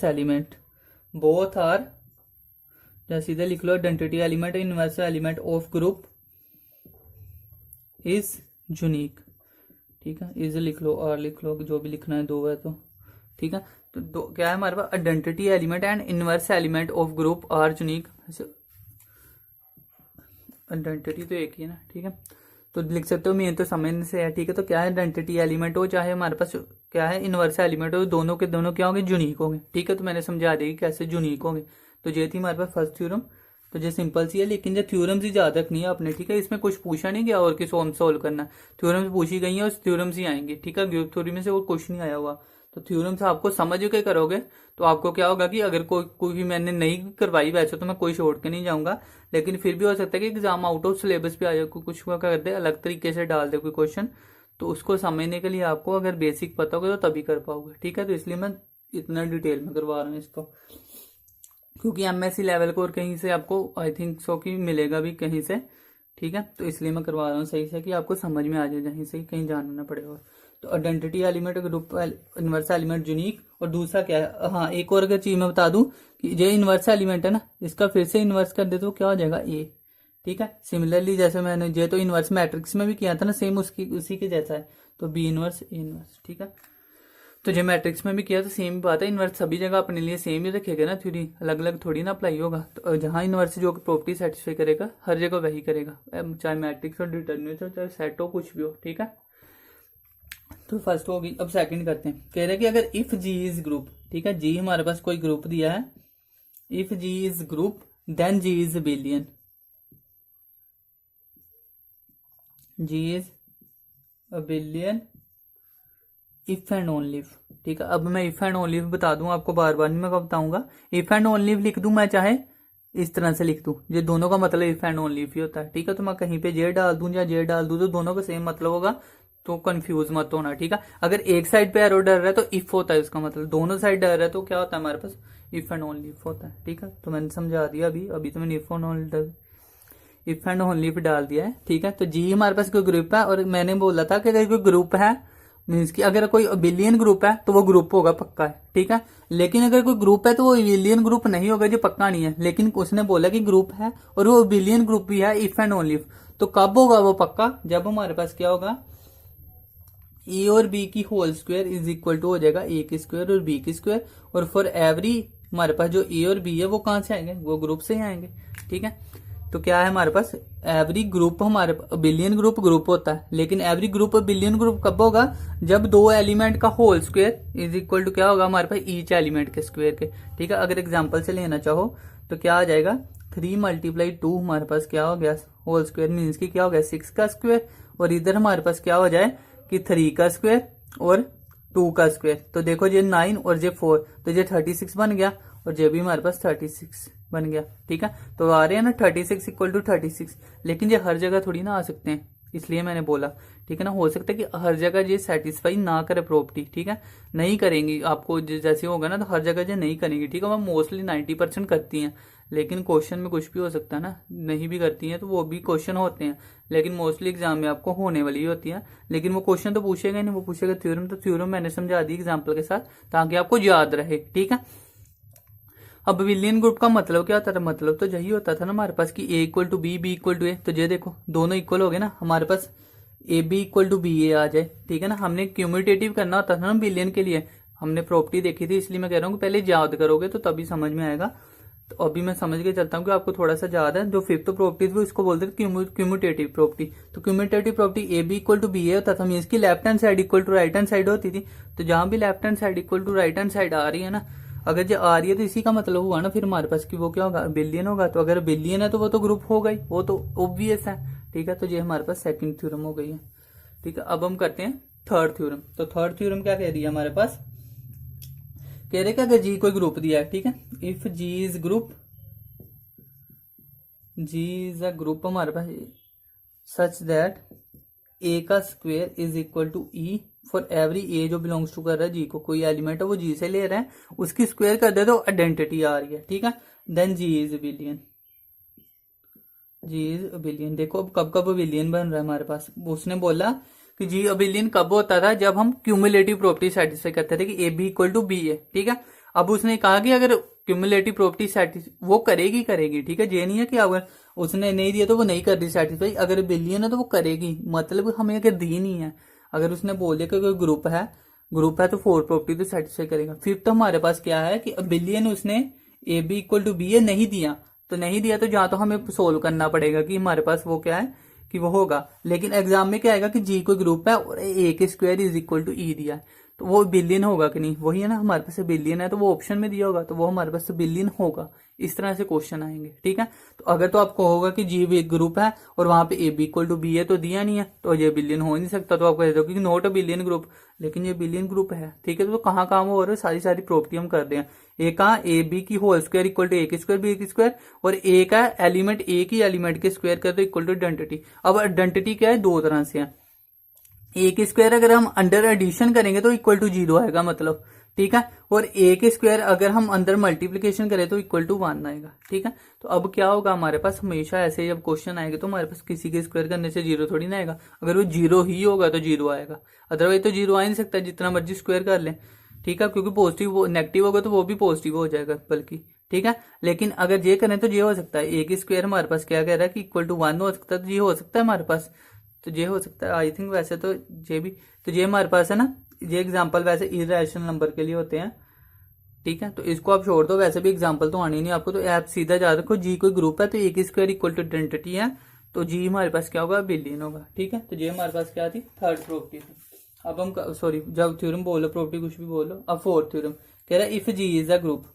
एलिमेंट बोथ आर, जैसे सीधे लिख लो, identity element inverse element of group is unique, ठीक है। इज लिख लो और लिख लो, जो भी लिखना है, 2 है तो, ठीक है। तो क्या है हमारे पास, identity element and inverse element of group are unique. Identity तो एक ही है ना, ठीक है। तो लिख सकते हो, मेन तो समझने से है, ठीक है। तो क्या है, आइडेंटिटी एलिमेंट हो चाहे हमारे पास क्या है, इनवर्स एलिमेंट हो, दोनों के दोनों क्या होंगे, यूनिक होंगे, ठीक है। तो मैंने समझा दी कैसे यूनिक होंगे। तो ये थी हमारे पास फर्स्ट थ्योरम। तो ये सिंपल सी है, लेकिन जो थ्योरम ही याद रखनी है आपने, ठीक है। इसमें कुछ पूछा नहीं गया और कि सोल्व करना, थ्योरम्स पूछी गई है और थ्योरम्स ही आएंगे, ठीक है। ग्रुप थ्योरी में से और कुछ नहीं आया हुआ, तो थ्योरम्स आपको समझ के करोगे तो आपको क्या होगा कि अगर कोई भी मैंने नहीं करवाई वैसे तो मैं कोई छोड़ के नहीं जाऊंगा, लेकिन फिर भी हो सकता है कि एग्जाम आउट ऑफ सिलेबस पे आ जाए, कुछ कर दे अलग तरीके से डाल दे कोई क्वेश्चन, तो उसको समझने के लिए आपको अगर बेसिक पता होगा तो तभी कर पाओगे, ठीक है। तो इसलिए मैं इतना डिटेल में करवा रहा हूँ इसको, क्योंकि एमएससी लेवल को और कहीं से आपको आई थिंक सो कि मिलेगा भी कहीं से, ठीक है। तो इसलिए मैं करवा रहा हूँ सही से कि आपको समझ में आ जाए, कहीं से कहीं जानना ना पड़ेगा। तो identity element, group inverse element unique, और दूसरा क्या है, हाँ एक और अगर चीज मैं बता दूं कि ये इनवर्स एलिमेंट है ना, इसका फिर से इनवर्स कर दे तो क्या हो जाएगा ए, ठीक है। सिमिलरली जैसे मैंने ये तो इनवर्स मैट्रिक्स में भी किया था ना, सेम उसी के जैसा है, तो बी इनवर्स ए इनवर्स, ठीक है। तो जो मैट्रिक्स में भी किया तो सेम बात है, इनवर्स सभी जगह अपने लिए सेम ही रखेगा ना, थ्योरी अलग अलग थोड़ी ना अप्लाई होगा। तो जहां इनवर्स जो प्रॉपर्टी सेटिस्फाई करेगा हर जगह वही करेगा, चाहे मैट्रिक्स हो, डिटर्मिनेंट हो, चाहे सेट हो, कुछ भी हो, ठीक है। तो फर्स्ट होगी, अब सेकंड करते हैं। कह रहे हैं कि अगर इफ जी इज ग्रुप, ठीक है, जी हमारे पास कोई ग्रुप दिया है, if G is group then G is abelian, G is abelian if and only if, ठीक है। अब मैं इफ एंड ओनली इफ बता दूं आपको, बार बार नहीं मैं बताऊंगा। इफ एंड ओनली इफ लिख दूं मैं, चाहे इस तरह से लिख दूं, ये दोनों का मतलब if and only if he होता है, ठीक है। तो मैं कहीं पे जे डाल दूं या जे डाल दूं तो दोनों का सेम मतलब होगा, तो कंफ्यूज मत होना, ठीक है। अगर एक साइड पे एरो डर रहा है तो इफ होता है उसका मतलब, दोनों साइड डर रहा है तो क्या होता है हमारे पास, इफ एंड ओनली इफ होता है, ठीक है। तो मैंने समझा दिया अभी तो मैंने इफ एंड ओनली इफ डाल दिया है, ठीक है। तो जी हमारे पास कोई ग्रुप है, और मैंने बोला था कि अगर कोई ग्रुप है मीन्स कि अगर कोई बिलियन ग्रुप है तो वो ग्रुप होगा, पक्का है, ठीक है। लेकिन अगर कोई ग्रुप है तो वो बिलियन ग्रुप नहीं होगा, जो पक्का नहीं है। लेकिन उसने बोला कि ग्रुप है और वो बिलियन ग्रुप भी है, इफ एंड ओनली इफ, तो कब होगा वो पक्का, जब हमारे पास क्या होगा, ए और बी की whole square is equal to हो जाएगा ए की स्क्वायर और बी की स्क्वायर, और फॉर एवरी हमारे पास जो ए और बी है वो कहां से आएंगे, वो ग्रुप से ही आएंगे, ठीक है। तो क्या है हमारे पास, एवरी ग्रुप हमारे बिलियन ग्रुप होता है, लेकिन एवरी ग्रुप बिलियन ग्रुप कब होगा, जब दो एलिमेंट का whole square is equal to क्या होगा हमारे पास, ईच एलिमेंट के स्क्वायर के, ठीक है। अगर एग्जांपल से लेना चाहो तो क्या आ जाएगा, 3 × 2 हमारे पास क्या हो गया, होल स्क्वायर मीन्स की क्या हो गया 6 का स्क्वायर, और इधर हमारे पास क्या हो जाए कि 3 का स्क्वायर और 2 का स्क्वायर, तो देखो ये 9 और ये 4, तो ये 36 बन गया, और ये भी हमारे पास 36 बन गया, ठीक है। तो आ रहे हैं ना 36 इक्वल टू 36, लेकिन ये हर जगह थोड़ी ना आ सकते हैं, इसलिए मैंने बोला, ठीक है ना। हो सकता है कि हर जगह ये सेटिस्फाई ना करे प्रॉपर्टी, ठीक है, नहीं करेंगी आपको, जैसे होगा ना तो हर जगह ये नहीं करेंगी, ठीक है। वो मोस्टली 90% करती हैं, लेकिन क्वेश्चन में कुछ भी हो सकता है ना, नहीं भी करती हैं तो वो भी क्वेश्चन होते हैं, लेकिन मोस्टली एग्जाम में आपको होने वाली होती है। लेकिन वो क्वेश्चन तो पूछेगा नहीं, वो पूछेगा थ्योरम, तो थ्योरम मैंने समझा दी एग्जाम्पल के साथ ताकि आपको याद रहे, ठीक है। अब बिलियन ग्रुप का मतलब क्या होता था, मतलब तो यही होता था ना हमारे पास कि A equal to B equal to A, तो ये देखो दोनों इक्वल हो गए ना हमारे पास, A B equal to B A आ जाए, ठीक है ना। हमने क्यूमुलेटिव करना होता था ना बिलियन के लिए, हमने प्रॉपर्टी देखी थी, इसलिए मैं कह रहा हूँ कि पहले याद करोगे तो तभी समझ में आएगा। तो अभी मैं समझ के चलता हूँ कि आपको थोड़ा सा याद है, जो फिफ्थ प्रॉपर्टी थी इसको बोलते थे क्यूमुलेटिव प्रॉपर्टी। तो cumulative property A B equal to B A होता था, मीन्स की left hand side equal to right hand side होती थी। तो जहां भी left hand side equal to right hand side आ रही है ना, अगर जो आ रही है तो इसी का मतलब हुआ ना फिर हमारे पास कि वो क्या होगा, बिलियन होगा। तो अगर बिलियन है तो वो तो ग्रुप होगा ही, वो तो ऑब्वियस है, ठीक है। तो ये हमारे पास सेकंड थ्योरम हो गई है, ठीक है। अब हम करते हैं थर्ड थ्योरम। तो थर्ड थ्योरम क्या कह रही है हमारे पास, कह रहे कि अगर जी कोई ग्रुप दिया है, ठीक है, if G is group, G is a group हमारे पास सच दैट ए का square is equal to E for every A जो बिलोंग्स टू कर रहा है जी को, कोई एलिमेंट है वो जी से ले रहे हैं, उसकी स्क्वायर कर दे तो आइडेंटिटी आ रही है, ठीक है। Then G is abelian, G is abelian. देखो अब कब कब बिलियन बन रहा है हमारे पास, उसने बोला कि जी बिलियन कब होता था, जब हम क्यूमुलेटिव प्रॉपर्टी सेटिस्फाई करते थे कि A B equal to B है, ठीक है। अब उसने कहा कि अगर क्यूमुलेटिव प्रॉपर्टी सेटिस्फाई वो करेगी, ठीक है। ये नहीं है कि अगर उसने नहीं दिया तो वो नहीं कर रही सेटिस्फाई, अगर बिलियन है तो वो करेगी, मतलब हमें अगर दी नहीं है, अगर उसने बोल दिया कि कोई ग्रुप है तो 4 प्रॉपर्टी तो सेटिस्फाई करेगा। फिफ्थ तो हमारे पास क्या है कि बिलियन उसने A B equal to B A नहीं दिया, तो जहां तो हमें सोल्व करना पड़ेगा कि हमारे पास वो क्या है कि वो होगा। लेकिन एग्जाम में क्या आएगा कि जी कोई ग्रुप है और ए के स्क्वायर इज इक्वल टू ई दिया है, तो वो बिलियन होगा कि नहीं, वही है ना, हमारे पास बिलियन है तो वो ऑप्शन में दिया होगा तो वो हमारे पास बिलियन होगा। इस तरह से क्वेश्चन आएंगे, ठीक है। तो अगर तो आपको होगा कि जी भी एक ग्रुप है और वहां पे A B equal to B है तो दिया नहीं है तो ये बिलियन हो नहीं सकता, तो आप कह दो कि नॉट अ बिलियन ग्रुप, लेकिन ये बिलियन ग्रुप है, ठीक है। तो कहाँ काम हो रहा है, सारी सारी प्रॉपर्टी हम कर रहे हैं। एक कहा ए बी की होल स्क्वायर इक्वल टू ए की स्क्वायर बी की स्क्वायर, और ए का एलिमेंट ए की एलिमेंट के स्क्वायर कर दो इक्वल टू आइडेंटिटी। अब आइडेंटिटी क्या है, दो तरह से है। ए के स्क्वायर अगर हम अंडर एडिशन करेंगे तो इक्वल टू 0 आएगा मतलब, ठीक है। और ए के स्क्वायर अगर हम अंदर मल्टीप्लीकेशन करें तो इक्वल टू 1 आएगा, ठीक है। तो अब क्या होगा हमारे पास, हमेशा ऐसे जब क्वेश्चन आएगा तो हमारे पास किसी के स्क्वायर करने से 0 थोड़ी ना आएगा, अगर वो 0 ही होगा तो 0 आएगा, अदरवाइज तो 0 आ ही नहीं सकता जितना मर्जी स्क्वायर कर लें, ठीक है। क्योंकि पॉजिटिव नेगेटिव होगा तो वो भी पॉजिटिव हो जाएगा बल्कि, ठीक है। लेकिन अगर ये करें तो ये हो सकता है, ए के स्क्वायर हमारे पास क्या कह रहा है कि इक्वल टू 1 हो सकता है, तो ये हो सकता है हमारे पास, तो ये हो सकता है आई थिंक। वैसे तो ये भी, तो ये हमारे पास है ना, ये एग्जांपल वैसे इरेशनल नंबर के लिए होते हैं, ठीक है। तो इसको आप छोड़ दो, वैसे भी एग्जांपल तो आनी नहीं आपको, तो आप सीधा याद रखो जी कोई ग्रुप है तो ए की स्क्वायर इक्वल टू आइडेंटिटी है, तो जी हमारे पास क्या होगा, बिलियन होगा, ठीक है। तो ये हमारे पास क्या थी, थर्ड प्रॉपर्टी थी। अब हम सॉरी जब थ्योरम बोलो प्रॉपर्टी कुछ भी बोलो, अब फोर्थ थ्योरम कह रहा है if G is a group,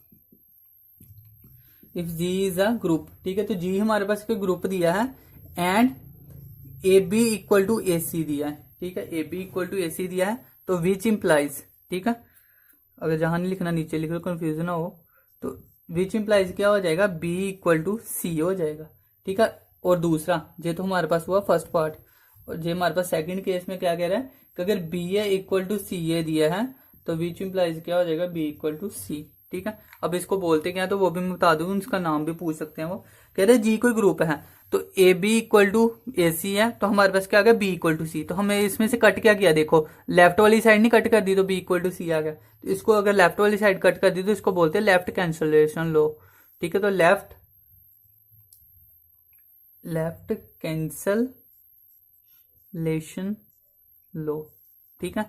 if G is a group, ठीक है। तो जी हमारे पास कोई ग्रुप दिया है and A B equal to A C दिया है, ठीक है। A B equal to A C दिया है तो विच इंप्लाइज, ठीक है, अगर जहां नहीं लिखना नीचे लिख लो कंफ्यूजन ना हो, तो विच इंप्लाइज क्या हो जाएगा, बी इक्वल टू सी हो जाएगा, ठीक है। और दूसरा ये तो हमारे पास हुआ फर्स्ट पार्ट, और ये हमारे पास सेकंड केस में क्या कह रहा है कि अगर बी ए इक्वल टू सी ए दिया है तो विच इंप्लाइज क्या हो जाएगा, बी इक्वल टू सी, ठीक है। अब इसको बोलते क्या है तो वो भी मैं बता दूं, उसका नाम भी पूछ सकते हैं। वो कह रहे जी कोई ग्रुप है तो A B equal to A सी है, तो हमारे पास क्या आ गया, बी इक्वल टू सी। तो हमें इसमें से कट क्या किया, देखो लेफ्ट वाली साइड नहीं कट कर दी तो बी इक्वल टू सी आ गया, तो इसको अगर लेफ्ट वाली साइड कट कर दी तो इसको बोलते हैं लेफ्ट कैंसलेशन लो, ठीक है। तो लेफ्ट कैंसलेशन लो, ठीक है।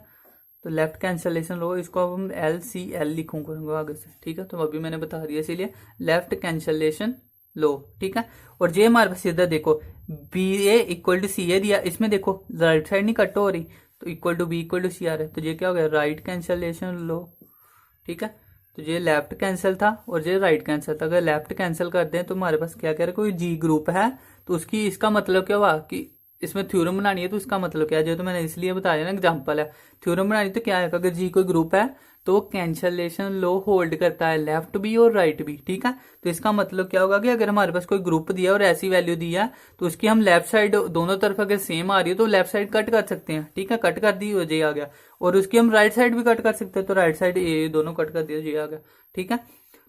तो लेफ्ट कैंसलेशन लो, इसको अब हम एल सी एल लिखूंगा आगे से, ठीक है। तो अभी मैंने बता दिया, इसीलिए लेफ्ट कैंसलेशन लो, ठीक है। और जे हमारे पास इधर देखो बी ए इक्वल टू सी ए दिया, इसमें देखो राइट साइड नहीं कट हो रही तो equal to B equal to C आ रहा है, तो ये क्या हो गया, राइट कैंसलेशन लो, ठीक है। तो ये लेफ्ट कैंसिल था और ये राइट कैंसिल था, अगर लेफ्ट कैंसिल कर दें तो हमारे पास क्या कह रहे हैं, कोई जी ग्रुप है तो उसकी इसका मतलब क्या हुआ कि इसमें थ्योरम बनानी है, तो इसका मतलब क्या है, जो तो मैंने इसलिए बताया ना एग्जांपल है, थ्योरम बनानी तो क्या है, अगर जी कोई ग्रुप है तो वो कैंसलेशन लो होल्ड करता है लेफ्ट भी और राइट भी, ठीक है। तो इसका मतलब क्या होगा कि अगर हमारे पास कोई ग्रुप दिया और ऐसी वैल्यू दिया तो उसकी हम लेफ्ट साइड दोनों तरफ अगर सेम आ रही है तो लेफ्ट साइड कट कर सकते हैं, ठीक है, कट कर दी हो जाए आ गया, और उसकी हम राइट साइड भी कट कर सकते हैं, तो राइट साइड ए दोनों कट कर दिया जे आ गया, ठीक है।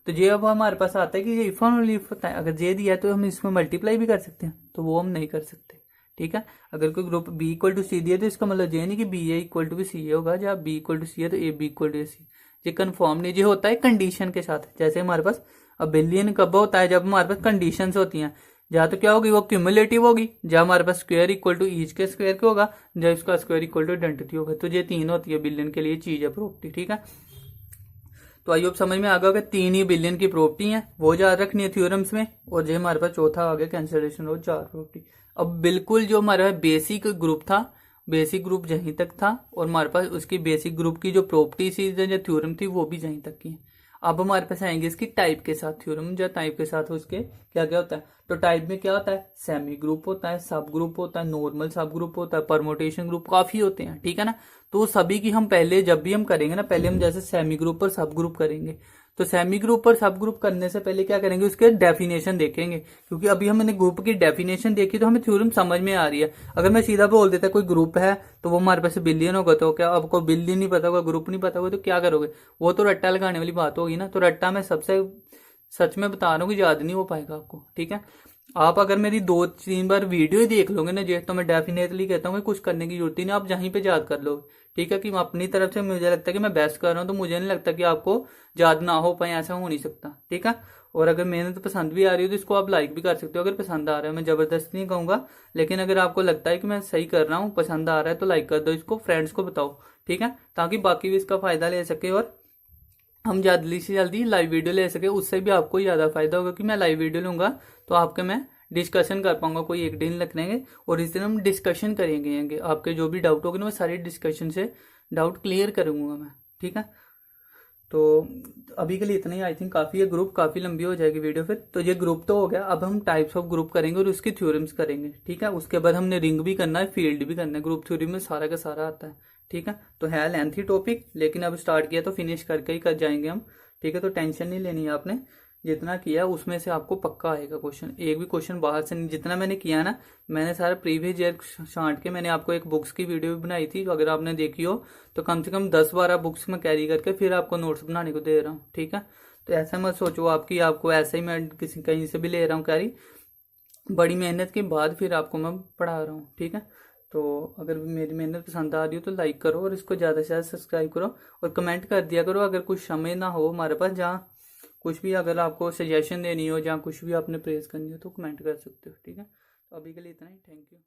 तो ये अब हमारे पास आता है कि ये इफ और इफ होता है, अगर जे दिया है तो हम इसमें मल्टीप्लाई भी कर सकते हैं, तो वो हम नहीं कर सकते, ठीक है। अगर कोई ग्रुप बी इक्वल टू सी दिया तो इसका मतलब ये नहीं कि बी ए इक्वल टू भी सी ए होगा, जब बी इक्वल टू सी है तो A B equal to A सी, ये कन्फर्म नहीं, ये होता है कंडीशन के साथ। जैसे हमारे पास अब बिलियन कब होता है, जब हमारे पास कंडीशन होती हैं, जहाँ तो क्या होगी वो क्यूमुलेटिव होगी, जहाँ हमारे पास स्क्वायर इक्वल टू ईच के स्क्वायर के होगा, जब इसका स्क्वायर इक्वल टू आइडेंटिटी होगा, तो ये तीन होती है बिलियन के लिए चीज है प्रॉपर्टी, ठीक है। तो आई होप समझ में आ गया कि तीन ही बिलियन की प्रॉपर्टी है, वो याद रखनी है थ्योरम्स में, और जो हमारे पास चौथा आ गया कैंसलेशन और चार प्रॉपर्टी। अब बिल्कुल जो हमारा बेसिक ग्रुप था, बेसिक ग्रुप जहीं तक था, और हमारे पास उसकी बेसिक ग्रुप की जो प्रॉपर्टी थी जो थ्योरम थी वो भी जहीं तक की है। अब हमारे पास आएंगे इसकी टाइप के साथ थ्योरम, जो टाइप के साथ उसके क्या क्या होता है। तो टाइप में क्या होता है, सेमी ग्रुप होता है, सब ग्रुप होता है, नॉर्मल सब ग्रुप होता है, परमोटेशन ग्रुप, काफी होते हैं, ठीक है ना। तो सभी की हम पहले जब भी हम करेंगे ना, पहले हम जैसे सेमी ग्रुप और सब ग्रुप करेंगे, तो सेमी ग्रुप और सब ग्रुप करने से पहले क्या करेंगे, उसके डेफिनेशन देखेंगे, क्योंकि अभी हमने ग्रुप की डेफिनेशन देखी तो हमें थ्योरम समझ में आ रही है। अगर मैं सीधा बोल देता कोई ग्रुप है तो वो हमारे पास बिलियन होगा, तो क्या आपको बिलियन नहीं पता होगा, ग्रुप नहीं पता होगा, तो क्या करोगे, वो तो रट्टा लगाने वाली बात होगी ना। तो रट्टा मैं सबसे सच में बता रहा हूँ कि याद नहीं हो पाएगा आपको, ठीक है। आप अगर मेरी 2-3 बार वीडियो ही देख लोगे ना जे, तो मैं डेफिनेटली कहता हूँ कि कुछ करने की जरूरत ही नहीं, आप जहीं पे याद कर लो, ठीक है। कि मैं अपनी तरफ से मुझे लगता है कि मैं बेस्ट कर रहा हूँ, तो मुझे नहीं लगता कि आपको याद ना हो पाए, ऐसा हो नहीं सकता, ठीक है। और अगर मेहनत पसंद भी आ रही हो तो इसको आप लाइक भी कर सकते हो, अगर पसंद आ रहा है, मैं जबरदस्ती नहीं कहूंगा, लेकिन अगर आपको लगता है कि मैं सही कर रहा हूँ, पसंद आ रहा है, तो लाइक कर दो इसको, फ्रेंड्स को बताओ, ठीक है, ताकि बाकी भी इसका फायदा ले सके और हम जल्दी से जल्दी लाइव वीडियो ले सके। उससे भी आपको ज्यादा फायदा होगा कि मैं लाइव वीडियो लूंगा तो आपके मैं डिस्कशन कर पाऊंगा, कोई एक दिन रख लेंगे और इस दिन हम डिस्कशन करेंगे, आपके जो भी डाउट होंगे ना वो सारे डिस्कशन से डाउट क्लियर करूँगा मैं, ठीक है। तो अभी के लिए इतना ही, आई थिंक काफ़ी है। ग्रुप काफ़ी लंबी हो जाएगी वीडियो फिर। तो ये ग्रुप तो हो गया, अब हम टाइप्स ऑफ ग्रुप करेंगे और उसकी थ्योरम्स करेंगे, ठीक है। उसके बाद हमने रिंग भी करना है, फील्ड भी करना है। ग्रुप थ्योरी में सारा का सारा आता है, ठीक है। तो है लेंथी टॉपिक, लेकिन अब स्टार्ट किया तो फिनिश करके ही कर जाएंगे हम, ठीक है। तो टेंशन नहीं लेनी है आपने, जितना किया उसमें से आपको पक्का आएगा क्वेश्चन। एक भी क्वेश्चन बाहर से नहीं, जितना मैंने किया ना, मैंने सारा प्रीवियस ईयर छांट के, मैंने आपको एक बुक्स की वीडियो भी बनाई थी, तो अगर आपने देखी हो तो कम से कम 10-12 बुक्स में कैरी करके फिर आपको नोट्स बनाने को दे रहा हूँ, ठीक है। तो ऐसा मत सोचो आपकी आपको ऐसे ही मैं किसी कहीं से भी ले रहा हूँ कैरी, बड़ी मेहनत के बाद फिर आपको मैं पढ़ा रहा हूँ, ठीक है। तो अगर मेरी मेहनत पसंद आ रही हो तो लाइक करो और इसको ज़्यादा से ज़्यादा सब्सक्राइब करो और कमेंट कर दिया करो। अगर कुछ समय ना हो हमारे पास, जहाँ कुछ भी अगर आपको सजेशन देनी हो, जहाँ कुछ भी आपने प्रेस करनी हो, तो कमेंट कर सकते हो, ठीक है। तो अभी के लिए इतना ही, थैंक यू।